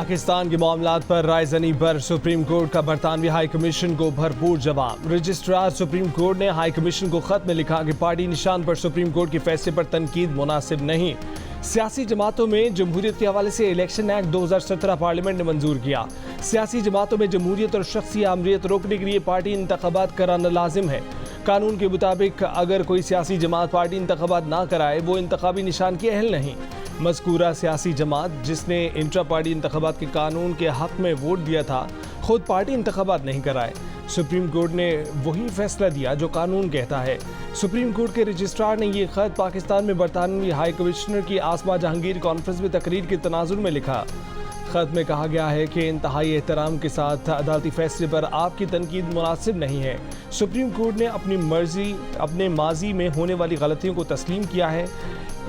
पाकिस्तान के मामलात पर रायजनी पर सुप्रीम कोर्ट का बरतानवी हाई कमीशन को भरपूर जवाब। रजिस्ट्रार सुप्रीम कोर्ट ने हाई कमीशन को खत में लिखा कि पार्टी निशान पर सुप्रीम कोर्ट के फैसले पर तनकीद मुनासिब नहीं। सियासी जमातों में जमहूरियत के हवाले से इलेक्शन एक्ट 2017 पार्लियामेंट ने मंजूर किया। सियासी जमातों में जमहूरियत और शख्सी आमरीत रोकने के लिए पार्टी इंतखाबात कराना लाजिम है। कानून के मुताबिक अगर कोई सियासी जमात पार्टी इंतखाबात ना कराए वो इंतखाबी निशान की अहल नहीं। मज़कूरा सियासी जमात जिसने इंट्रा पार्टी इंतखाबात के कानून के हक में वोट दिया था खुद पार्टी इंतखाबात नहीं कराए। सुप्रीम कोर्ट ने वही फैसला दिया जो कानून कहता है। सुप्रीम कोर्ट के रजिस्ट्रार ने यह खत पाकिस्तान में बरतानवी हाई कमिश्नर की आसमा जहांगीर कॉन्फ्रेंस में तकरीर के तनाजुर में लिखा। खत में कहा गया है कि इंतहाई एहतराम के साथ अदालती फैसले पर आपकी तनकीद मुनासिब नहीं है। सुप्रीम कोर्ट ने अपने माजी में होने वाली गलतियों को तस्लीम किया है।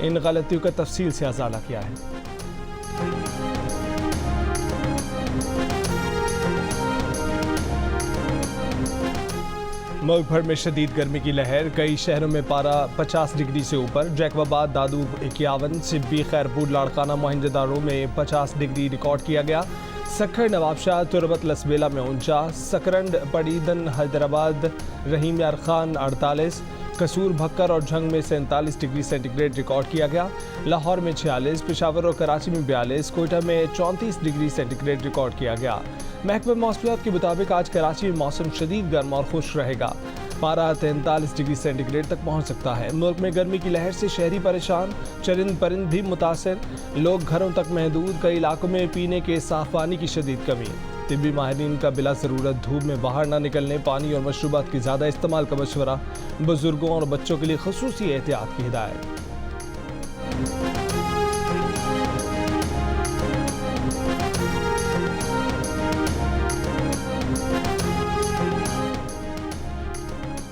इन गलतियों का तफसील से अजाला किया है। मुल्क भर में शदीद गर्मी की लहर, कई शहरों में पारा 50 डिग्री से ऊपर। जैकबाबाद, दादू 51, सिब्बी, खैरपुर, लाड़काना, मोहनजोदारो में 50 डिग्री रिकॉर्ड किया गया। सखर, नवाबशाह, तुरबत, लसबेला में 49, सकरंड, पड़ीदन, हैदराबाद, रहीम यार खान 48, कसूर, भक्कर और झंग में 47 डिग्री सेंटीग्रेड रिकॉर्ड किया गया। लाहौर में 46, पेशावर और कराची में 42, कोयटा में 34 डिग्री सेंटीग्रेड रिकॉर्ड किया गया। महकमा मौसमियात के मुताबिक आज कराची में मौसम शदीद गर्म और खुश रहेगा। पारा 43 डिग्री सेंटीग्रेड तक पहुंच सकता है। मुल्क में गर्मी की लहर से शहरी परेशान, चरिंद परिंद भी मुतासर, लोग घरों तक महदूद। कई इलाकों में पीने के साफ पानी की शदीद कमी। तिब्बी माहिरीन का बिला ज़रूरत धूप में बाहर ना निकलने, पानी और मशरूबात के ज़्यादा इस्तेमाल का मशवरा। बुजुर्गों और बच्चों के लिए खुसूसी एहतियात की हिदायत।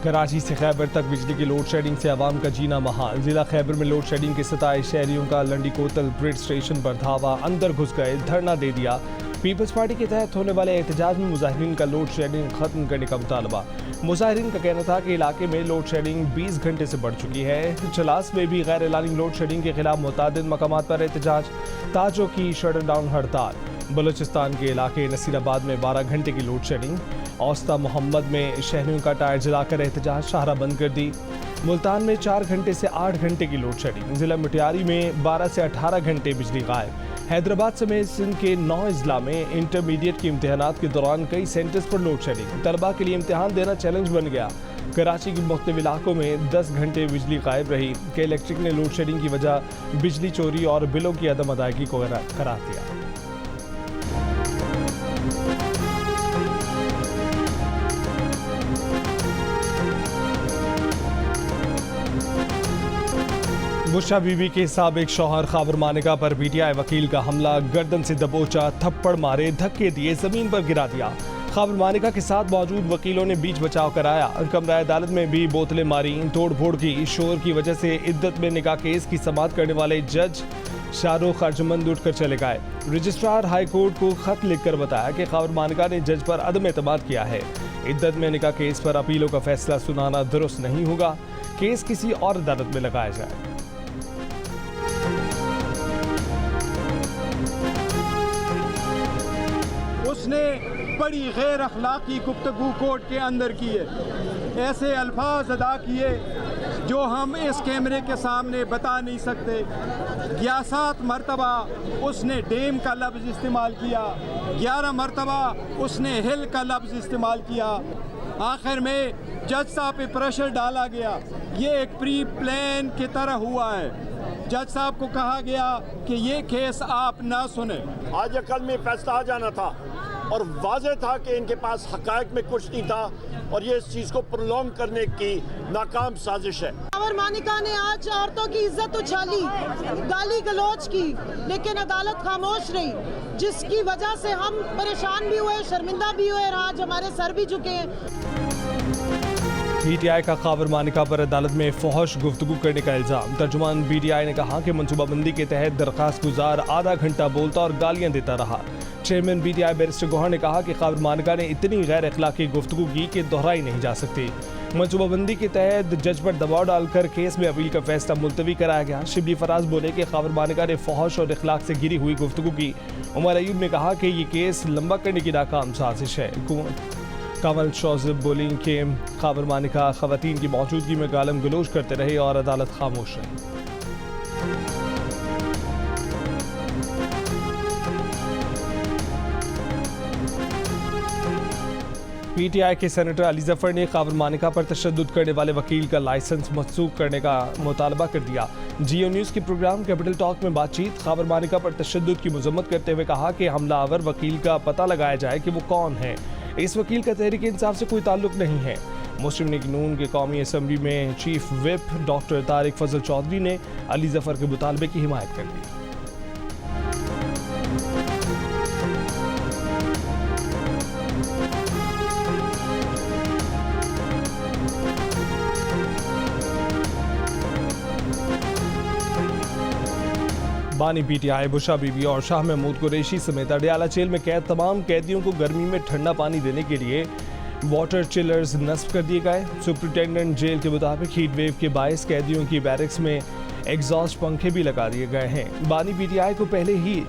कराची से खैबर तक बिजली की लोड शेडिंग से आवाम का जीना महाल। जिला खैबर में लोड शेडिंग के 27 शहरियों का लंडी कोतल ब्रिज स्टेशन पर धावा, अंदर घुस गए, धरना दे दिया। पीपल्स पार्टी के तहत होने वाले एहतजाज में मुजाहिरीन का लोड शेडिंग खत्म करने का मुतालबा। मुजाहिरीन का कहना था कि इलाके में लोड शेडिंग 20 घंटे से बढ़ चुकी है। चलास में भी गैर एलानी लोड शेडिंग के खिलाफ मुतादिद मकामात पर एहतजाज। ताजों की शट डाउन हड़ताल। बलूचिस्तान के इलाके नसीराबाद में 12 घंटे की लोड शेडिंग। औस्ता मोहम्मद में शहरियों का टायर जलाकर एहतजाज, शाहरा बंद कर दी। मुल्तान में 4 घंटे से 8 घंटे की लोड शेडिंग। जिला मिटियारी में 12 से 18 घंटे बिजली गायब। हैदराबाद समेत सिंध के 9 अजला में इंटरमीडिएट के इम्तहानात के दौरान कई सेंटर्स पर लोड शेडिंग। तलबा के लिए इम्तहान देना चैलेंज बन गया। कराची के मुख्तलिफ इलाकों में 10 घंटे बिजली गायब रही। के इलेक्ट्रिक ने लोड शेडिंग की वजह बिजली चोरी और बिलों की अदम अदायगी को करार दिया। बुशरा बीबी के साबिक शौहर खाबर मानिका पर पीटीआई वकील का हमला, गर्दन से दबोचा, थप्पड़ मारे, धक्के दिए, जमीन पर गिरा दिया। खाबर मानिका के साथ मौजूद वकीलों ने बीच बचाव कराया। कमरा अदालत में भी बोतलें मारी, तोड़ फोड़ की। शोर की वजह से इद्दत में निकाह केस की समाअत करने वाले जज शाहरुख अर्जुमंद उठकर चले गए। रजिस्ट्रार हाई कोर्ट को खत लिखकर बताया कि खाबर मानिका ने जज पर अदम एतमाद किया है। इद्दत में निकाह केस पर अपीलों का फैसला सुनाना दुरुस्त नहीं होगा। केस किसी और अदालत में लगाया जाए। उसने बड़ी गैर अखलाकी गुफ्तगू कोर्ट के अंदर की है। ऐसे अल्फाज अदा किए जो हम इस कैमरे के सामने बता नहीं सकते। 11 मरतबा उसने डेम का लफ्ज़ इस्तेमाल किया, 11 मरतबा उसने हिल का लफ्ज़ इस्तेमाल किया। आखिर में जज साहब पे प्रेशर डाला गया। ये एक प्री प्लान की तरह हुआ है। जज साहब को कहा गया कि ये केस आप ना सुने। आज या कल में फैसला आ जाना था और वाज़ेह था कि इनके पास हक़ाइक़ में कुछ नहीं था और ये इस चीज़ को प्रोलॉन्ग करने की नाकाम साजिश है। खाबर मानिका ने आज औरतों की इज्जत उछाली, गाली गलौज की, लेकिन अदालत खामोश रही, जिसकी वजह से हम परेशान भी हुए, शर्मिंदा भी हुए और आज हमारे सर भी झुके हैं। पीटीआई का खाबर मानिका पर अदालत में फहश गुफ्तगू करने का इल्ज़ाम। तर्जुमान पीटीआई ने कहा कि मनसूबाबंदी के तहत दरख्वास्त गुजार आधा घंटा बोलता और गालियां देता रहा। चेयरमैन पीटीआई बैरिस्टर गौहर ने कहा कि खाबर मानिका ने इतनी गैर अखलाकी गुफ्तगू की कि दोहराई नहीं जा सकती। मनसूबाबंदी के तहत जज पर दबाव डालकर केस में अपील का फैसला मुलतवी कराया गया। शिबली फराज बोले कि खावर मानिका ने फहश और इखलाक से गिरी हुई गुफ्तगू की। उमर अयूब ने कहा कि ये केस लंबा करने की नाकाम साजिश है। कमल शौजब बोली कि खावर मानिका खवातीन की मौजूदगी में गालम गलोच करते रहे और अदालत खामोश रही। पीटीआई के सेनेटर अली जफर ने खावर मानिका पर तशद्दुद करने वाले वकील का लाइसेंस मनसूख करने का मुतालबा कर दिया। जियो न्यूज़ के प्रोग्राम कैपिटल टॉक में बातचीत खावर मानिका पर तशद्दुद की मजम्मत करते हुए कहा कि हमलावर वकील का पता लगाया जाए कि वो कौन है। इस वकील का तहरीक इंसाफ से कोई ताल्लुक नहीं है। मुस्लिम लीग नून के कौमी असम्बली में चीफ विप डॉक्टर तारिक फजल चौधरी ने अली जफर के मुतालबे की हिमायत कर दी। बानी पीटीआई बुशा बीबी और शाह महमूद कुरैशी समेत अडयाला जेल में कैद तमाम कैदियों को गर्मी में ठंडा पानी देने के लिए वाटर चिलर्स नस्ब कर दिए गए। सुपरिटेंडेंट जेल के मुताबिक हीट वेव के बायस कैदियों की बैरक्स में एग्जॉस्ट पंखे भी लगा दिए गए हैं। बानी पीटीआई को पहले ही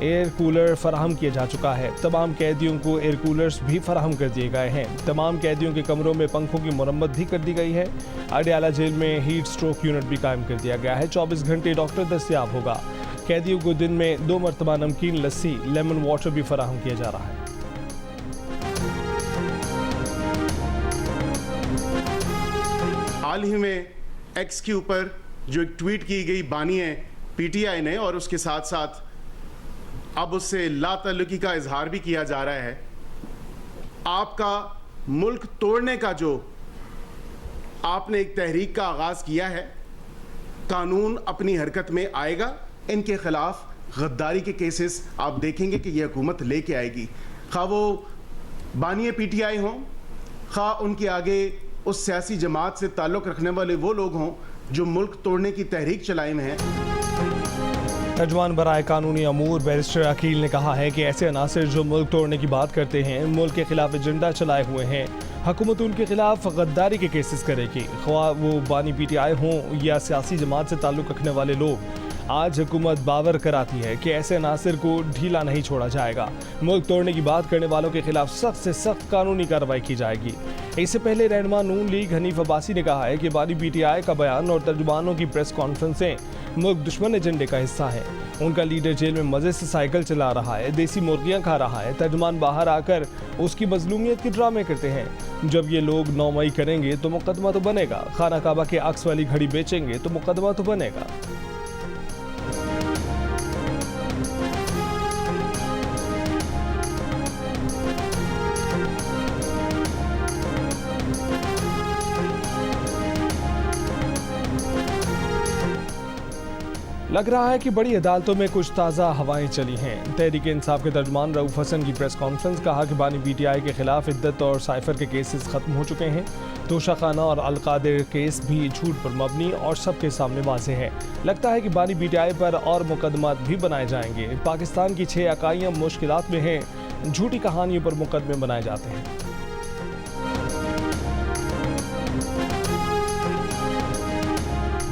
एयर कूलर फराहम किया जा चुका है। तमाम कैदियों को एयर कूलर्स भी फराहम कर दिए गए हैं। तमाम कैदियों के कमरों में पंखों की मरम्मत भी कर दी गई है। अडयाला जेल में हीट स्ट्रोक यूनिट भी कायम कर दिया गया है। 24 घंटे डॉक्टर दस्तयाब होगा। कैदियों को दिन में 2 मरतबा नमकीन लस्सी लेमन वाटर भी फराहम किया जा रहा है। हाल ही में एक्स के ऊपर जो एक ट्वीट की गई बानी है पीटीआई ने, और उसके साथ साथ अब उससे लाताल्लुकी का इजहार भी किया जा रहा है। आपका मुल्क तोड़ने का जो आपने एक तहरीक का आगाज किया है, कानून अपनी हरकत में आएगा। इनके खिलाफ गद्दारी के केसेस आप देखेंगे कि यह हुकूमत लेके आएगी, खा वो बानिए पीटीआई हों, खा उनके आगे उस सियासी जमात से ताल्लुक़ रखने वाले वो लोग हों जो मुल्क तोड़ने की तहरीक चलाए में हैं। तर्जुमान बराए कानूनी अमूर बैरिस्टर अकील ने कहा है कि ऐसे अनासर जो मुल्क तोड़ने की बात करते हैं, मुल्क के खिलाफ एजेंडा चलाए हुए हैं। हुकूमत उनके खिलाफ गद्दारी के केसेस करेगी, ख्वाह वो बानी पीटीआई हों या सियासी जमात से ताल्लुक़ रखने वाले लोग। आज हुकूमत बावर कराती है कि ऐसे अनासर को ढीला नहीं छोड़ा जाएगा। मुल्क तोड़ने की बात करने वालों के खिलाफ सख्त से सख्त कानूनी कार्रवाई की जाएगी। इससे पहले रहनुमा नून लीग हनीफ अब्बासी ने कहा है कि बानी पीटीआई का बयान और तर्जुमानों की प्रेस कॉन्फ्रेंसें मुल्क दुश्मन एजेंडे का हिस्सा है। उनका लीडर जेल में मजे से साइकिल चला रहा है, देसी मुर्गियां खा रहा है। तर्जुमान बाहर आकर उसकी मजलूमियत के ड्रामे करते हैं। जब ये लोग 9 मई करेंगे तो मुकदमा तो बनेगा। खाना काबा के अक्स वाली घड़ी बेचेंगे तो मुकदमा तो बनेगा। लग रहा है कि बड़ी अदालतों में कुछ ताज़ा हवाएं चली हैं। तहरीक इंसाफ के तर्जुमान रऊफ हसन की प्रेस कॉन्फ्रेंस, कहा कि बानी पीटीआई के खिलाफ इद्दत और साइफर के केसेस खत्म हो चुके हैं। तोशाखाना और अलकादिर केस भी झूठ पर मबनी और सबके सामने वाज़ेह है। लगता है कि बानी पीटीआई पर और मुकदमात भी बनाए जाएंगे। पाकिस्तान की 6 इकाइयाँ मुश्किलात में हैं। झूठी कहानियों पर मुकदमे बनाए जाते हैं।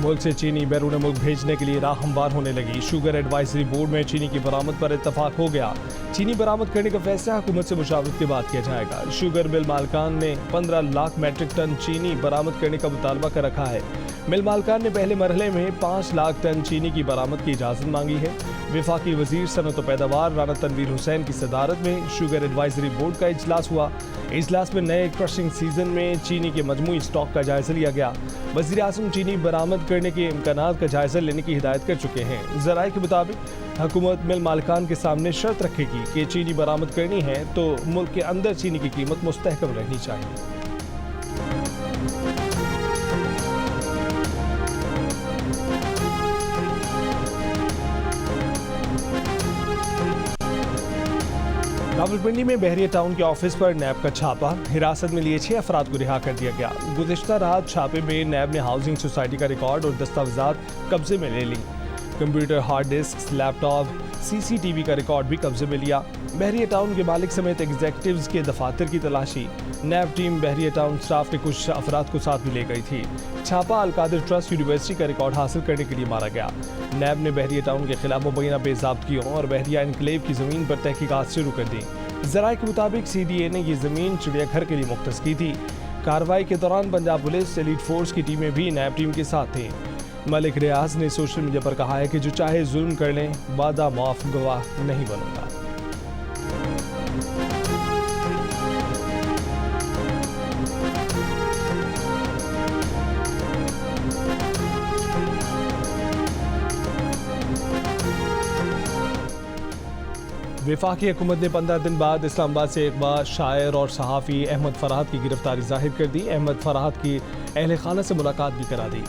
मुल्क से चीनी बैरून मुल्क भेजने के लिए राह हमवार होने लगी। शुगर एडवाइजरी बोर्ड में चीनी की बरामद पर इत्तफाक हो गया। चीनी बरामद करने का फैसला हुकूमत से मुशावरत के बाद किया जाएगा। शुगर मिल मालकान ने 15 लाख मैट्रिक टन चीनी बरामद करने का मुतालबा कर रखा है। मिल मालकान ने पहले मरहले में 5 लाख टन चीनी की बरामद की इजाज़त मांगी है। वफाकी वजीर सनत व पैदावार राना तनवीर हुसैन की सदारत में शुगर एडवाइजरी बोर्ड का इजलास हुआ। इजलास में नए क्रशिंग सीजन में चीनी के मजमूई स्टॉक का जायजा लिया गया। वज़ीर आज़म चीनी बरामद करने के इम्कानात का जायजा लेने की हिदायत कर चुके हैं। ज़राए के मुताबिक हुकूमत मिल मालकान के सामने शर्त रखेगी कि चीनी बरामद करनी है तो मुल्क के अंदर चीनी की कीमत मुस्तहकम रहनी चाहिए। रावलपिंडी में बहरिया टाउन के ऑफिस पर नैब का छापा। हिरासत में लिए 6 अफराद को रिहा कर दिया गया। गुज़िश्ता रात छापे में नैब ने हाउसिंग सोसाइटी का रिकॉर्ड और दस्तावेजात कब्जे में ले ली। Computer, hard disk, laptop, CCTV का रिकॉर्ड भी कब्जे में लिया। बहरिया टाउन के मालिक समेत एग्जीक्यूटिव्स के दफातर की तलाशी। नैब टीम बहरिया टाउन स्टाफ के कुछ अफराद को साथ भी ले गई थी। छापा अलकादिर ट्रस्ट यूनिवर्सिटी का रिकॉर्ड हासिल करने के लिए मारा गया। नैब ने बहरिया टाउन के खिलाफ मुबैना बेज़ाब्तियों और बहरिया एनक्लेव की जमीन पर तहकीकात शुरू कर दी। जराये के मुताबिक CDA ने ये जमीन चिड़ियाघर के लिए मुख्तस की थी। कार्रवाई के दौरान पंजाब पुलिस एलीट फोर्स की टीमें भी नैब टीम के साथ थी। मलिक रियाज ने सोशल मीडिया पर कहा है कि जो चाहे जुल्म कर लें, वादा माफ गवाह नहीं बनूंगा। वफाकी हुकूमत ने 15 दिन बाद इस्लामाबाद से एक बार शायर और सहाफ़ी अहमद फरहाद की गिरफ्तारी जाहिर कर दी। अहमद फरहाद की अहल खाना से मुलाकात भी करा दी।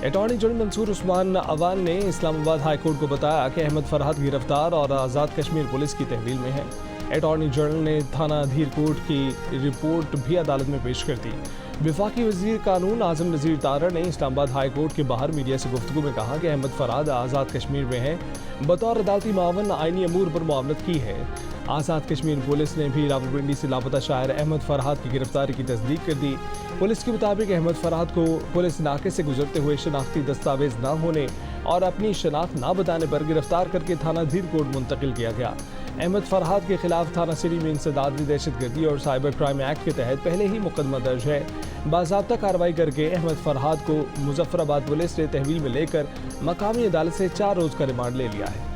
अटॉर्नी जनरल मंसूर उस्मान अवान ने इस्लामाबाद हाई कोर्ट को बताया कि अहमद फरहाद गिरफ्तार और आज़ाद कश्मीर पुलिस की तहवील में है। अटॉर्नी जनरल ने थाना अधीर कोर्ट की रिपोर्ट भी अदालत में पेश कर दी। वफाकी वज़ीर कानून आज़म नज़ीर तारा ने इस्लामाबाद हाई कोर्ट के बाहर मीडिया से गुफ्तगू में कहा कि अहमद फरहाद आज़ाद कश्मीर में है, बतौर अदालती मावन आइनी अमूर पर मुआवनत की है। आज़ाद कश्मीर पुलिस ने भी रावलपिंडी से लापता शायर अहमद फरहाद की गिरफ्तारी की तस्दीक कर दी। पुलिस के मुताबिक अहमद फरहाद को पुलिस नाके से गुजरते हुए शनाख्ती दस्तावेज न होने और अपनी शनाख्त न बताने पर गिरफ्तार करके थाना धीर कोर्ट मुंतकिल किया गया। अहमद फरहाद के खिलाफ थाना सिटी में इंसदादी दहशतगर्दी और साइबर क्राइम एक्ट के तहत पहले ही मुकदमा दर्ज है। बाज़ाब्ता कार्रवाई करके अहमद फरहाद को मुजफ्फराबाद पुलिस ने तहवील में लेकर मकामी अदालत से 4 रोज़ का रिमांड ले लिया है।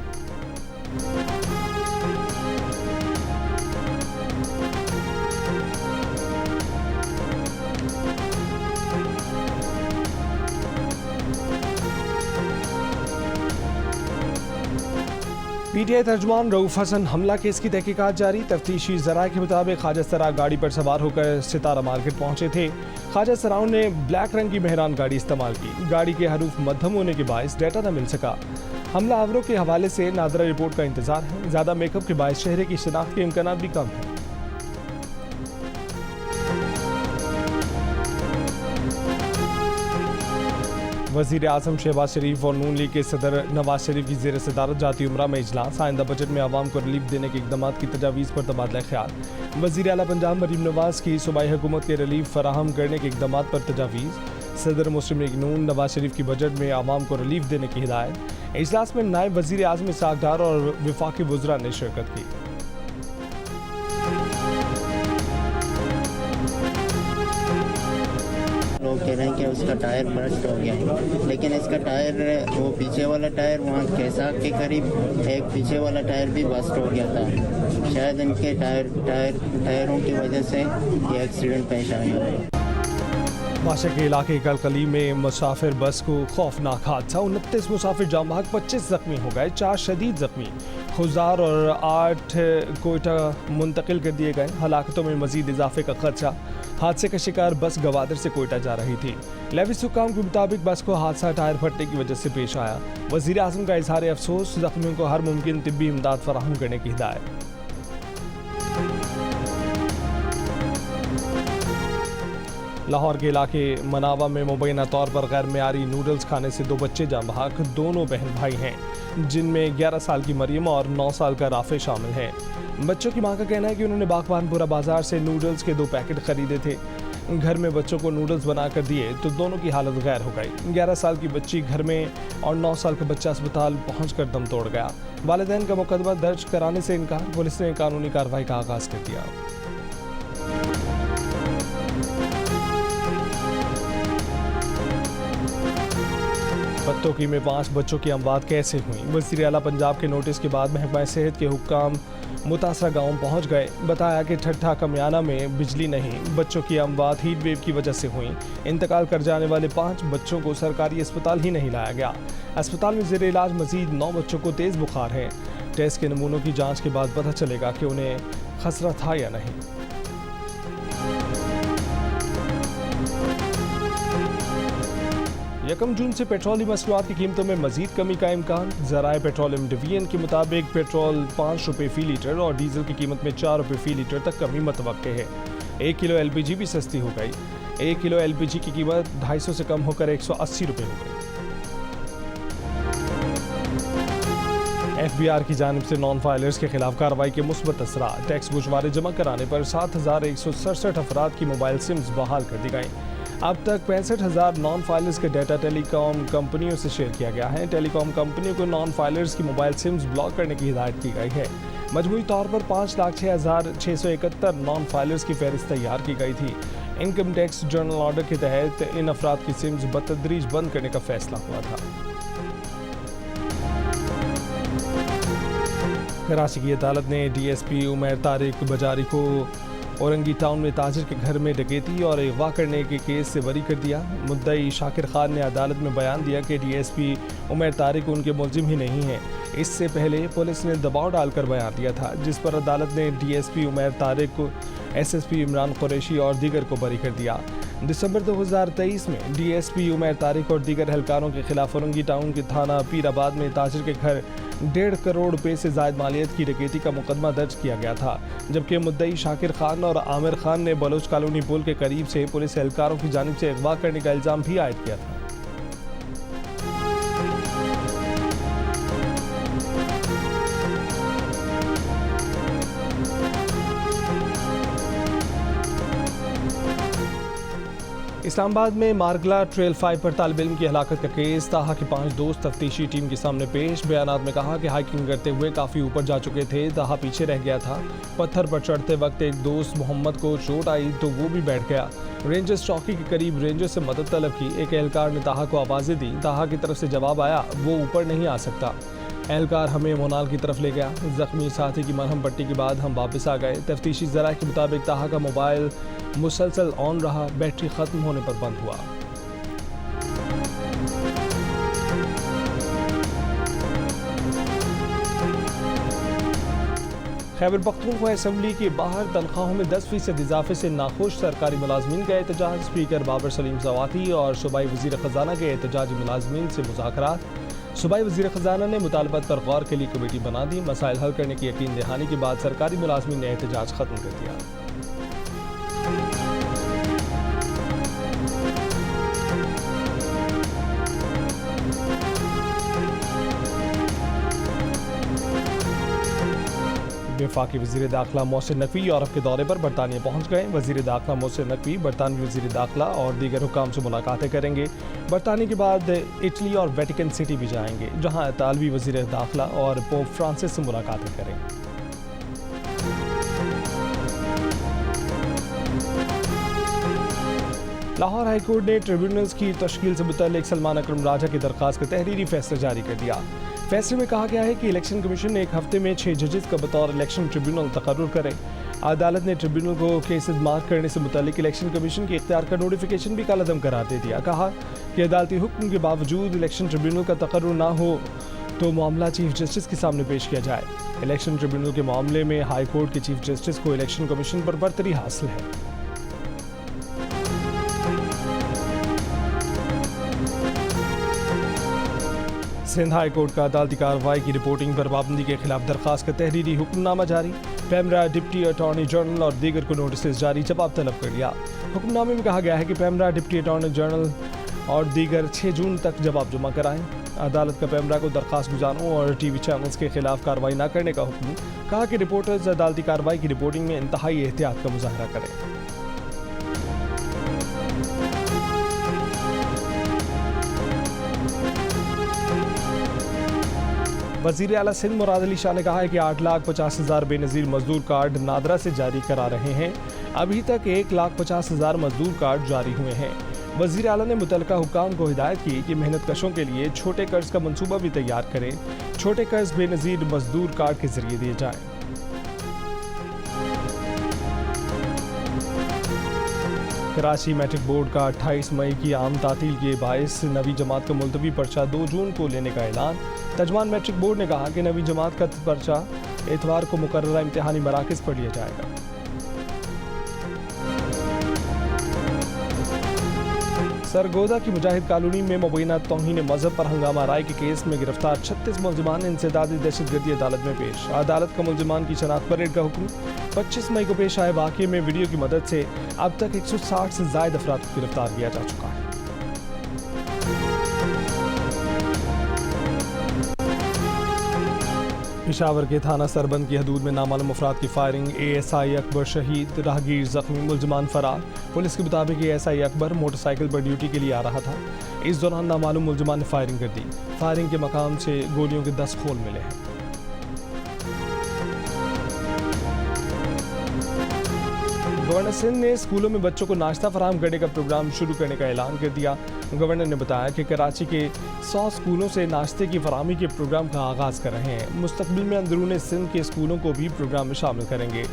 PTI तर्जुमान रऊफ हसन हमला केस की तहकीकात जारी। तफ्तीशी ज़राए के मुताबिक ख्वाजा सरा गाड़ी पर सवार होकर सितारा मार्केट पहुंचे थे। ख्वाजा सराओं ने ब्लैक रंग की मेहरान गाड़ी इस्तेमाल की। गाड़ी के हरूफ मध्यम होने के बायस डेटा न मिल सका। हमला आवरों के हवाले से नादरा रिपोर्ट का इंतजार है। ज़्यादा मेकअप के बायस चेहरे की शिनाख्त के इम्कान भी कम है। वज़ीर आज़म शहबाज शरीफ और नून लीग के सदर नवाज शरीफ की ज़ेर सदारत जाती उम्रा में इजलास। आइंदा बजट में आवाम को रिलीफ देने के इक़दाम की तजावीज़ पर तबादला ख्याल। वज़ीर आला पंजाब मरीम नवाज की सूबाई हुकूमत के रिलीफ फराहम करने के इक़दाम पर तजावीज़। सदर मुस्लिम लीग नून नवाज शरीफ की बजट में आवाम को रिलीफ देने की हिदायत। इजलास में नायब वज़ीर आज़म इसहाक़ डार और वफाकी वज़रा ने शिरकत की। लोग कह रहे हैं कि उसका टायर बर्स्ट हो गया है, लेकिन इसका टायर वो पीछे वाला टायर वहाँ कैसाक के करीब एक पीछे वाला टायर भी बस्ट हो गया था। शायद इनके टायरों की वजह से ये एक्सीडेंट पेश आया। बादशाह के इलाके कलकली में मुसाफिर बस को खौफनाक हादसा। 29 मुसाफिर जाम बहक, 25 जख्मी हो गए, 4 शदीद जख्मी। खुजार और 8 कोयटा मुंतकिल कर दिए गए। हलाकतों में मजीद इजाफे का खदशा। हादसे का शिकार बस गवादर से कोयटा जा रही थी। लेविस हुकाम के मुताबिक बस को हादसा टायर फटने की वजह से पेश आया। वज़ीर आज़म का इजहार अफसोस, जख्मियों को हर मुमकिन तिब्बी इमदाद फराहम करने की हिदायत। लाहौर के इलाके मनावा में मुबैना तौर पर गैर मेयारी नूडल्स खाने से 2 बच्चे जाम बहक। दोनों बहन भाई हैं, जिनमें 11 साल की मरियम और 9 साल का राफे शामिल हैं। बच्चों की मां का कहना है कि उन्होंने बागबानपुरा बाजार से नूडल्स के 2 पैकेट खरीदे थे। घर में बच्चों को नूडल्स बनाकर दिए तो दोनों की हालत गैर हो गई। 11 साल की बच्ची घर में और 9 साल का बच्चा अस्पताल पहुंचकर दम तोड़ गया। वालिदैन का मुकदमा दर्ज कराने से इनकार। पुलिस ने कानूनी कार्रवाई का आगाज कर दिया। पत्तोकी में 5 बच्चों की अमवात कैसे हुई? वज़ीर आला पंजाब के नोटिस के बाद महकमा सेहत के हुक्काम मुतासरा गांव पहुंच गए। बताया कि ठट्ठा कमियाना में बिजली नहीं, बच्चों की अमवात हीट वेव की वजह से हुई। इंतकाल कर जाने वाले 5 बच्चों को सरकारी अस्पताल ही नहीं लाया गया। अस्पताल में ज़ेर इलाज मजीद 9 बच्चों को तेज़ बुखार है। टेस्ट के नमूनों की जाँच के बाद पता चलेगा कि उन्हें खसरा था या नहीं। 1 जून से पेट्रोलियम मसनूआत की कीमतों में मजीद कमी का इम्कान। ज़राए पेट्रोलियम डिवीजन के मुताबिक पेट्रोल 5 रुपये फ़ी लीटर और डीजल की कीमत में 4 रुपये फ़ी लीटर तक कमी मुतवक्के है। 1 किलो LPG भी सस्ती हो गई। 1 किलो LPG की कीमत 250 से कम होकर 180 रुपये हो गई। FBI की जानिब से नॉन फाइलर्स के खिलाफ कार्रवाई के मुस्बत असरात। टैक्स गुजवारे जमा कराने पर 7,167 अफराद की मोबाइल सिम्स बहाल कर दी गई। अब तक 65,000 नॉन फाइलर्स का डाटा टेलीकॉम कंपनियों से शेयर किया गया है। टेलीकॉम कंपनियों को नॉन फाइलर्स की मोबाइल सिम्स ब्लॉक करने की हिदायत की गई है। मजमूई तौर पर 5,06,671 नॉन फाइलर्स की फहरिस्त तैयार की गई थी। इनकम टैक्स जनरल ऑर्डर के तहत इन अफराद की सिम्स बतदरीज बंद करने का फैसला हुआ था। कराची की अदालत ने DSP उमैर तारिक बजारी को औरंगी टाउन में ताजिर के घर में डकैती और अगवा करने के केस से बरी कर दिया। मुद्दई शाकिर खान ने अदालत में बयान दिया कि DSP उमैर तारिक उनके मुलजिम ही नहीं हैं। इससे पहले पुलिस ने दबाव डालकर बयान दिया था, जिस पर अदालत ने DSP उमैर तारिक को SSP इमरान कुरैशी और दीगर को बरी कर दिया। दिसंबर 2023 में DSP उमैर तारिक और दीगर एहलकारों के खिलाफ औरंगी टाउन के थाना पीराबाद में ताजिर के घर 1.5 करोड़ रुपए से जायद मालियत की डकैती का मुकदमा दर्ज किया गया था, जबकि मुद्दई शाकिर खान और आमिर खान ने बलोच कॉलोनी पुल के करीब से पुलिस एहलकारों की जानिब से अगवा करने का इल्जाम भी आयद किया था। इस्लामाबाद में मारगला ट्रेल 5 पर तालिब इल्म की हलाकत का केस। ताहा के 5 दोस्त तफ्तीशी टीम के सामने पेश। बयानात में कहा कि हाइकिंग करते हुए काफ़ी ऊपर जा चुके थे, ताहा पीछे रह गया था। पत्थर पर चढ़ते वक्त एक दोस्त मोहम्मद को चोट आई तो वो भी बैठ गया। रेंजर्स चौकी के करीब रेंजर से मदद तलब की। एक एहलकार ने ताहा को आवाज़ें दी। ताहा की तरफ से जवाब आया वो ऊपर नहीं आ सकता। एहलकार हमें मोनाल की तरफ ले गया। जख्मी साथी की मरहम पट्टी के बाद हम वापस आ गए। तफ्तीशी ज़राए के मुताबिक ताहा का मोबाइल मुसलसल ऑन रहा, बैटरी ख़त्म होने पर बंद हुआ। खैबर पख्तूनख्वा असम्बली के बाहर तनख्वाहों में 10% इजाफे से नाखुश सरकारी मुलाजमीन का एहतजाज। स्पीकर बाबर सलीम सवाती और सूबाई वज़ीर ख़जाना के एहतजाजी मुलाजमीन से मुज़ाकरात। सूबाई वज़ीर ख़जाना ने मुतालबत पर गौर के लिए कमेटी बना दी। मसाइल हल करने की यकीन दहानी के बाद सरकारी मुलाजमीन ने एहतजाज ख़त्म कर दिया। वफाकी वज़ीर दाखिला मोहसिन नकवी यूरोप के दौरे पर बरतानिया पहुंच गए। वज़ीर दाखिला मोहसिन नकवी बरतानवी वज़ीर दाखिला और दीगर हुकाम से मुलाकातें करेंगे। बरतानिया के बाद इटली और वेटिकन सिटी भी जाएंगे, जहां इतालवी वज़ीर दाखिला और पोप फ्रांसिस से मुलाकातें करेंगे। लाहौर हाई कोर्ट ने ट्रिब्यूनल्स की तश्कील से मुतल्लिक सलमान अकरम राजा की दरख्वास्त का तहरीरी फैसला जारी कर दिया। फैसले में कहा गया है कि इलेक्शन कमीशन एक हफ्ते में 6 जजेस का बतौर इलेक्शन ट्रिब्यूनल तकर्रुर करे। अदालत ने ट्रिब्यूनल को केसेस मार्क करने से मुतल्लिक इलेक्शन कमीशन के इख्तियार का नोटिफिकेशन भी कालअदम करार दे दिया। कहा कि अदालती हुक्म के बावजूद इलेक्शन ट्रिब्यूनल का तकर्रुर ना हो तो मामला चीफ जस्टिस के सामने पेश किया जाए। इलेक्शन ट्रिब्यूनल के मामले में हाई कोर्ट के चीफ जस्टिस को इलेक्शन कमीशन पर बरतरी हासिल है। सिंध हाई कोर्ट का अदालती कार्रवाई की रिपोर्टिंग पर पाबंदी के खिलाफ दरखास्त का तहरीरी हुक्मनामा जारी। पैमरा डिप्टी अटॉर्नी जनरल और दीगर को नोटिस जारी, जवाब तलब कर लिया। हुक्मनामे में कहा गया है कि पैमरा डिप्टी अटॉर्नी जनरल और दीगर 6 जून तक जवाब जमा कराएं। अदालत का पैमरा को दरखास्त गुजारों और TV चैनल्स के खिलाफ कार्रवाई न करने का हुक्म। कहा कि रिपोर्टर्स अदालती कार्रवाई की रिपोर्टिंग में इंतहाई एहतियात का मुजाहरा करें। वज़ीर आला सिंध मुराद अली शाह ने कहा है कि 8,50,000 बेनज़ीर मजदूर कार्ड नादरा से जारी करा रहे हैं। अभी तक 1,50,000 मजदूर कार्ड जारी हुए हैं। वज़ीर आला ने मुतल्लिका हुक्काम को हिदायत की कि मेहनत कशों के लिए छोटे कर्ज का मंसूबा भी तैयार करें। छोटे कर्ज बेनज़ीर मजदूर कार्ड के जरिए दिए जाएं। कराची मैट्रिक बोर्ड का 28 मई की आम तातील के बायस नवी जमात का मुलतवी पर्चा 2 जून को लेने का ऐलान। तर्जुमान मैट्रिक बोर्ड ने कहा कि नवी जमात का पर्चा एतवार को मुकर्ररा इम्तिहानी मराकज़ पर लिया जाएगा। सरगोदा की मुजाहिद कॉलोनी में मुबैना तौहीन मजहब पर हंगामा राय के केस में गिरफ्तार 36 मुलजिमान इंसदादी दहशतगर्दी अदालत में पेश। अदालत का मुलजिमान की शनाख्त परेड का हुक्म। 25 मई को पेश आए वाक़े में वीडियो की मदद से अब तक 160 से ज़ायद अफराद को गिरफ्तार किया जा चुका है। पेशावर के थाना सरबंद की हदूद में नामालूम अफराद की फायरिंग, ASI अकबर शहीद, राहगीर जख्मी, मुलजमान फरार। पुलिस के मुताबिक ASI अकबर मोटरसाइकिल पर ड्यूटी के लिए आ रहा था। इस दौरान नामालूम मुलजमान ने फायरिंग कर दी। फायरिंग के मकाम से गोलियों के 10 खोल मिले हैं। गवर्नर सिंध ने स्कूलों में बच्चों को नाश्ता फराहम करने का प्रोग्राम शुरू करने का ऐलान कर दिया। गवर्नर ने बताया कि कराची के 100 स्कूलों से नाश्ते की फराहमी के प्रोग्राम का आगाज़ कर रहे हैं। मुस्तकबिल में अंदरून सिंध के स्कूलों को भी प्रोग्राम में शामिल करेंगे।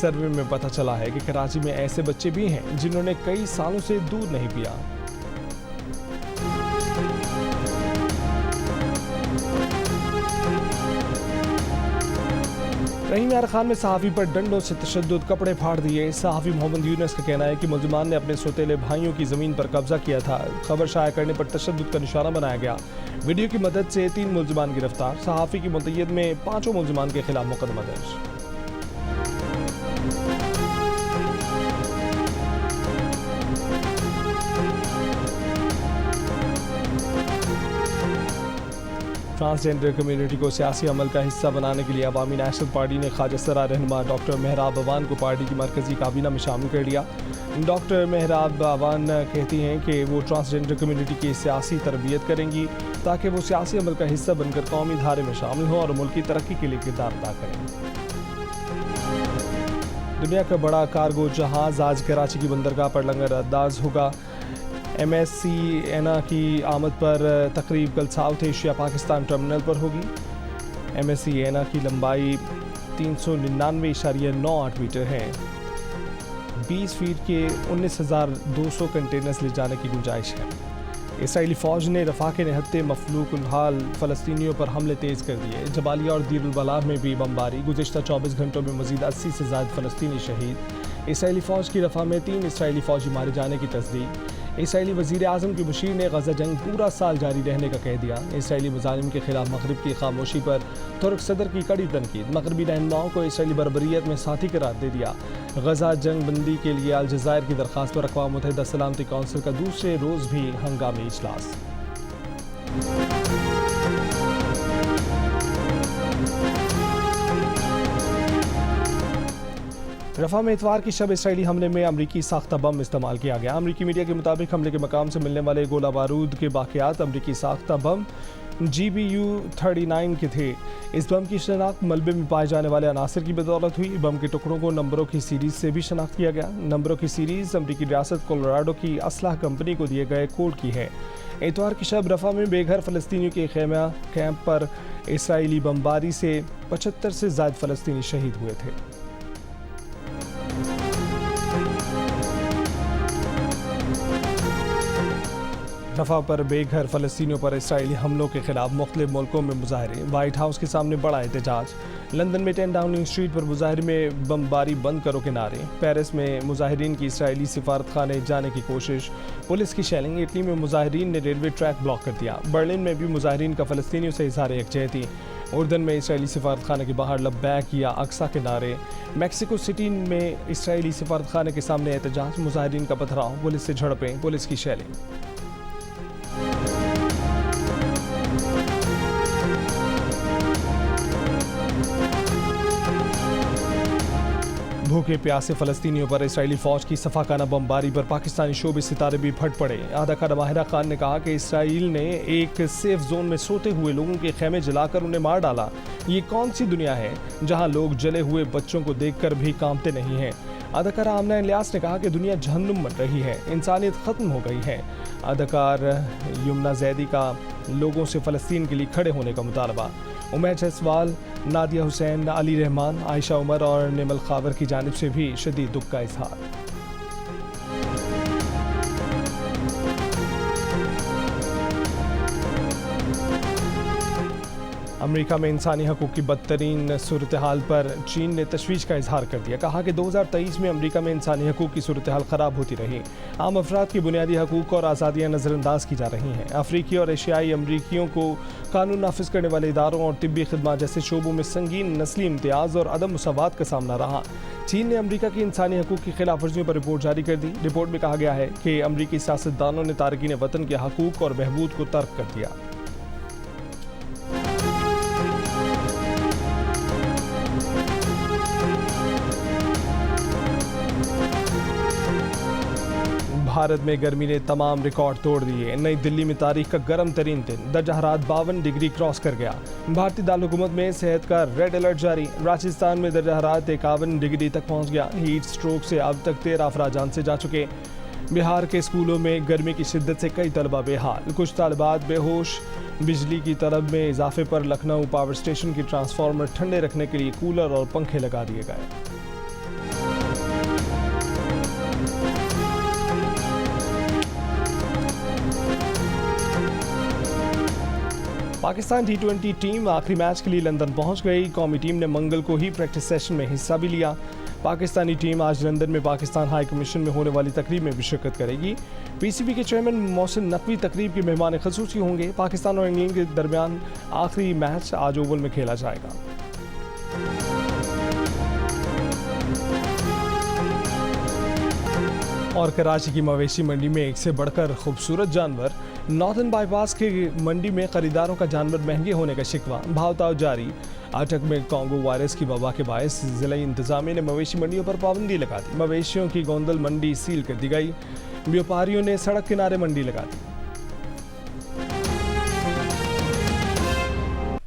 सर्वे में पता चला है कि कराची में ऐसे बच्चे भी हैं जिन्होंने कई सालों से दूध नहीं पिया। रहीम यार खान में सहाफ़ी पर डंडों से तशद्दुद, कपड़े फाड़ दिए। सहाफ़ी मोहम्मद यूनुस का कहना है कि मुलजमान ने अपने सौतेले भाइयों की ज़मीन पर कब्जा किया था। खबर शाया करने पर तशद्दुद का निशाना बनाया गया। वीडियो की मदद से 3 मुलजमान गिरफ्तार। सहाफ़ी की मुतय्यद में 5 मुलजमान के खिलाफ मुकदमा दर्ज। ट्रांसजेंडर कम्युनिटी को सियासी अमल का हिस्सा बनाने के लिए अवामी नेशनल पार्टी ने ख्वाजा सरा रहनुमा डॉक्टर मेहराब अवान को पार्टी की मरकजी काबीना में शामिल कर लिया। डॉक्टर मेहराब अवान कहती हैं कि वो ट्रांसजेंडर कम्युनिटी की सियासी तरबियत करेंगी ताकि वो सियासी अमल का हिस्सा बनकर कौमी धारे में शामिल हों और मुल्क की तरक्की के लिए किरदार अदा करें। दुनिया का बड़ा कार्गो जहाज़ आज कराची की बंदरगाह पर लंगर अंदाज होगा। MSC एना की आमद पर तकरीब कल साउथ एशिया पाकिस्तान टर्मिनल पर होगी। MSC एना की लंबाई 399.98 मीटर है। 20 फीट के 19,200 कंटेनर्स ले जाने की गुंजाइश है। इसराइली फ़ौज ने रफ़ा के निहत्ते मफलूकुल हाल फ़लस्तीनियों पर हमले तेज़ कर दिए। जबालिया और दीरुल बलाह में भी बमबारी। गुज़िश्ता 24 घंटों में मज़ीद 80 से ज़ायद फ़लस्तीनी शहीद। इसराइली फ़ौज की रफ़ा में 3 इसराइली फ़ौजी मारे जाने की तस्दीक। इसराइली वज़ीर आज़म की बशीर ने गज़ा जंग पूरा साल जारी रहने का कह दिया। इसराइली मुजालिम के खिलाफ मगरिब की खामोशी पर तुर्क सदर की कड़ी तनकीद। मगरबी रहनुमाओं को इसराइली बर्बरियत में साथी करार दे दिया। गज़ा जंग बंदी के लिए अलजायर की दरख्वास्त पर अक़वाम मुत्तहिदा सलामती कौंसिल का दूसरे रोज़ भी हंगामी इजलास। रफ़ा में इतवार की शब इसराइली हमले में अमरीकी साख्ता बम इस्तेमाल किया गया। अमरीकी मीडिया के मुताबिक हमले के मकाम से मिलने वाले गोला बारूद के बाक़ियात अमरीकी साख्ता बम GBU-39 के थे। इस बम की शनाख्त मलबे में पाए जाने वाले अनासर की बदौलत हुई। बम के टुकड़ों को नंबरों की सीरीज़ से भी शनाख्त किया गया। नंबरों की सीरीज़ अमरीकी रियासत कोलोराडो की असलाह कंपनी को दिए गए कोड की है। इतवार की शब रफ़ा में बेघर फ़लस्तीनियों के खेमा कैंप पर इसराइली बमबारी से 75 से ज़ायद फ़लस्तीनी शहीद हुए थे। रफ़ा पर बेघर फ़लस्तीनियों पर इसराइली हमलों के खिलाफ मुख्तलिफ मुल्कों में मुजाहरे। वाइट हाउस के सामने बड़ा एहतजाज। लंदन में 10 डाउनिंग स्ट्रीट पर मुजाहरे में बमबारी बंद करो के नारे। पेरिस में मुजाहिरीन की इसराइली सिफारत खाने जाने की कोशिश। पुलिस की शेलिंग। इटली में मुजाहिरीन ने रेलवे ट्रैक ब्लॉक कर दिया। बर्लिन में भी मुजाहिरीन का फ़लस्तीनियों से इज़हार यकजहती। उर्दन में इसराइली सिफारत खाने के बाहर लब्बैक या अक्सा के नारे। मैक्सिको सिटी में इसराइली सिफारत खाने के सामने एहतजाज। मुजाहिरीन का पथराव, पुलिस से झड़पें, पुलिस की शेलिंग। भूखे प्यासे फ़लस्तीनियों पर इसराइली फ़ौज की सफाकाना बमबारी पर पाकिस्तानी शोबे सितारे भी फट पड़े। अदाकारा माहिरा खान ने कहा कि इसराइल ने एक सेफ जोन में सोते हुए लोगों के खेमे जलाकर उन्हें मार डाला। ये कौन सी दुनिया है जहां लोग जले हुए बच्चों को देखकर भी कांपते नहीं हैं। अदाकारा आमना इलियास ने कहा कि दुनिया जहन्नुम बन रही है, इंसानियत ख़त्म हो गई है। अदाकार यमुना जैदी का लोगों से फ़लस्तीन के लिए खड़े होने का मुतालबा। उमैर जसवाल, नादिया हुसैन, अली रहमान, आयशा उमर और निमल खावर की जानिब से भी शदीद दुख का इजहार। अमेरिका में इंसानी हकूक़ की बदतरीन सूरत हाल पर चीन ने तशवीश का इजहार कर दिया। कहा कि 2023 में अमेरिका में इंसानी हकूक़ की सूरत हाल ख़राब होती रही। आम अफराद की बुनियादी हकूक़ और आज़ादियाँ नज़रअंदाज की जा रही हैं। अफ्रीकी और एशियाई अमरीकियों को कानून नाफिज करने वाले इदारों और तिब्बी खिदमत जैसे शोबों में संगीन नस्ली इम्तियाज़ और अदम मुसावात का सामना रहा। चीन ने अमेरिका की इंसानी हकूक़ की खिलाफ वर्जियों पर रिपोर्ट जारी कर दी। रिपोर्ट में कहा गया है कि अमरीकी सियासतदानों ने तारकीन वतन के हकूक़ और बहबूद को तर्क कर दिया। भारत में गर्मी ने तमाम रिकॉर्ड तोड़ दिए। नई दिल्ली में तारीख का गर्म तरीन दिन, दर्जा हरारत 52 डिग्री क्रॉस कर गया। भारतीय दारकूमत में सेहत का रेड अलर्ट जारी। राजस्थान में दर्जा हरारत 51 डिग्री तक पहुंच गया। हीट स्ट्रोक से अब तक 13 अफराद जान से जा चुके। बिहार के स्कूलों में गर्मी की शिद्दत से कई तलबा बेहाल, कुछ तालिबात बेहोश। बिजली की तलब में इजाफे पर लखनऊ पावर स्टेशन की ट्रांसफार्मर ठंडे रखने के लिए कूलर और पंखे लगा दिए गए। पाकिस्तान T20 टीम आखिरी मैच के लिए लंदन पहुंच गई। कौमी टीम ने मंगल को ही प्रैक्टिस सेशन में हिस्सा भी लिया। पाकिस्तानी टीम आज लंदन में पाकिस्तान हाई कमीशन में होने वाली तकरीब में भी शिरकत करेगी। PCB के चेयरमैन मोहसिन नकवी तकरीब के मेहमान ख़ुसूसी होंगे। पाकिस्तान और इंग्लैंड के दरमियान आखिरी मैच आज ओवल में खेला जाएगा। और कराची की मवेशी मंडी में एक से बढ़कर खूबसूरत जानवर। नॉर्दर्न बाईपास के मंडी में खरीदारों का जानवर महंगे होने का शिकवा, भाव-ताव जारी। अटक में कॉन्गो वायरस की वबा के बायस जिला इंतजामिया ने मवेशी मंडियों पर पाबंदी लगा दी। मवेशियों की गोंदल मंडी सील कर दी गई। व्यापारियों ने सड़क किनारे मंडी लगा दी।